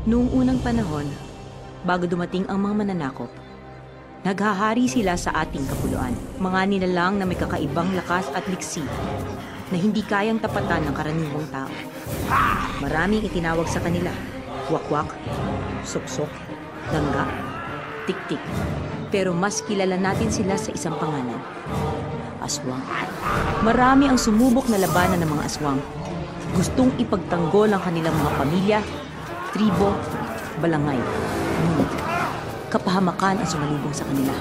Noong unang panahon, bago dumating ang mga mananakop, naghahari sila sa ating kapuluan. Mga nilalang na may kakaibang lakas at liksi na hindi kayang tapatan ng karaniwang tao. Maraming itinawag sa kanila, wakwak, suksok, langga, tiktik. Pero mas kilala natin sila sa isang pangalan, aswang. Marami ang sumubok na labanan ng mga aswang. Gustong ipagtanggol ang kanilang mga pamilya, tribo, balangay. Ngunit, kapahamakan ang sumalubong sa kanila.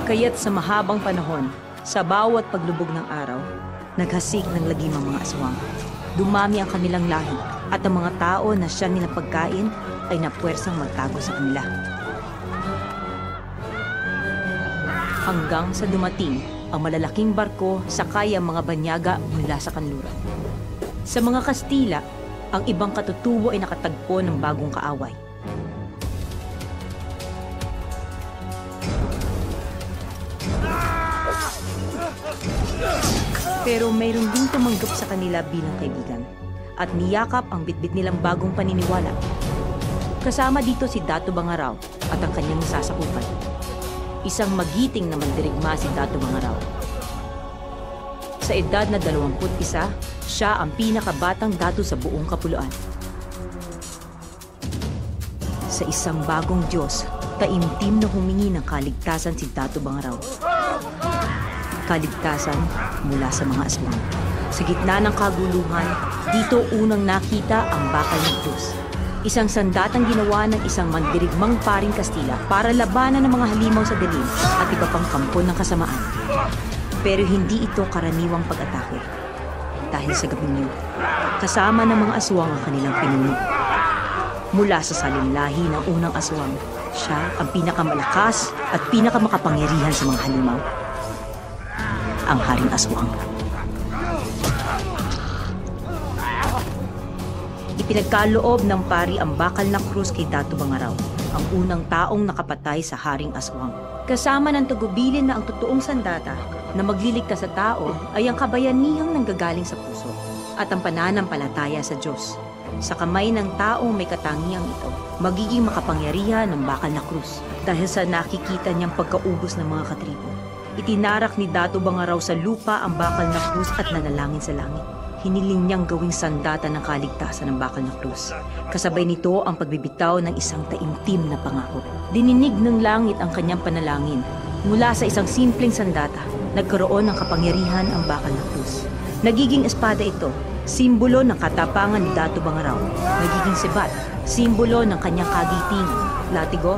Kaya't sa mahabang panahon, sa bawat paglubog ng araw, naghasik ng lagim ang mga aswang. Dumami ang kanilang lahi at ang mga tao na siya nilang pagkain ay napuwersang magtago sa kanila. Hanggang sa dumating ang malalaking barko sakay ang mga banyaga mula sa kanluran. Sa mga Kastila, ang ibang katutubo ay nakatagpo ng bagong kaaway. Pero mayroon ding tumanggap sa kanila bilang kaibigan at niyakap ang bitbit nilang bagong paniniwala. Kasama dito si Dato Bangaraw at ang kanyang sasakupan. Isang magiting na mandirigma si Dato Bangaraw. Sa edad na 21, siya ang pinakabatang dato sa buong kapuluan. Sa isang bagong Diyos, taimtim na humingi ng kaligtasan si Dato Bangaraw. Kaligtasan mula sa mga aswang. Sa gitna ng kaguluhan, dito unang nakita ang bakal ng Diyos. Isang sandatang ginawa ng isang mandirigmang paring Kastila para labanan ng mga halimaw sa dilim at iba pang kampo ng kasamaan. Pero hindi ito karaniwang pag-atake. Dahil sa gabing yun, kasama ng mga aswang ang kanilang pinuno. Mula sa salinlahi ng unang aswang, siya ang pinakamalakas at pinakamakapangyarihan sa mga halimaw. Ang Haring Aswang. Ipinagkaloob ng pari ang bakal na krus kay Dato Bangaraw, ang unang taong nakapatay sa Haring Aswang. Kasama ng tagubilin na ang totoong sandata na magliligtas sa tao ay ang kabayanihang nanggagaling sa puso at ang pananampalataya sa Diyos. Sa kamay ng taong may katangiang ito, magiging makapangyarihan ng bakal na krus dahil sa nakikita niyang pagkaubos ng mga katribo. Itinarak ni Dato Bangaraw sa lupa ang bakal na krus at nanalangin sa langit. Hiniling niyang gawing sandata ng kaligtasan ng bakal na krus. Kasabay nito ang pagbibitaw ng isang taimtim na pangako. Dininig ng langit ang kanyang panalangin. Mula sa isang simpleng sandata, nagkaroon ng kapangyarihan ang bakal na krus. Nagiging espada ito, simbolo ng katapangan ni Dato Bangaraw. Nagiging sibat, simbolo ng kanyang kagitingan. Latigo,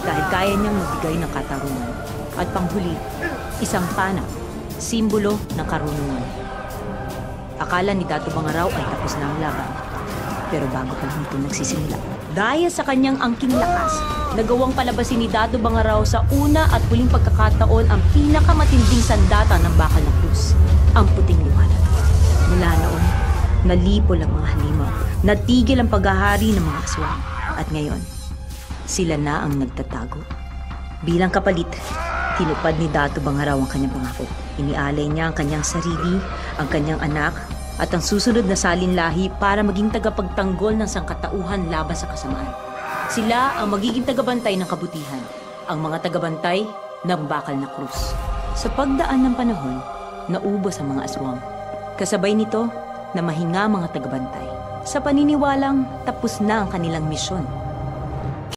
dahil kaya niyang magbigay ng katarungan. At panghuli, isang pana, simbolo ng karunungan. Akala ni Dato Bangaraw ay tapos na ang laban. Pero bago pa lang ito nagsisimula. Dahil sa kanyang angking lakas, nagawang palabasin ni Dato Bangaraw sa una at huling pagkakataon ang pinakamatinding sandata ng bakal na krus, ang puting liwanag. Mula noon, nalipol ang mga halimaw, natigil ang paghahari ng mga aswang. At ngayon, sila na ang nagtatago. Bilang kapalit, tinupad ni Dato Bangaraw ang kanyang pangako. Inialay niya ang kanyang sarili, ang kanyang anak, at ang susunod na salinlahi para maging tagapagtanggol ng sangkatauhan laban sa kasamaan. Sila ang magiging tagabantay ng kabutihan, ang mga tagabantay ng bakal na krus. Sa pagdaan ng panahon, naubos ang mga aswang. Kasabay nito, na mahinga mga tagabantay. Sa paniniwalang tapos na ang kanilang misyon.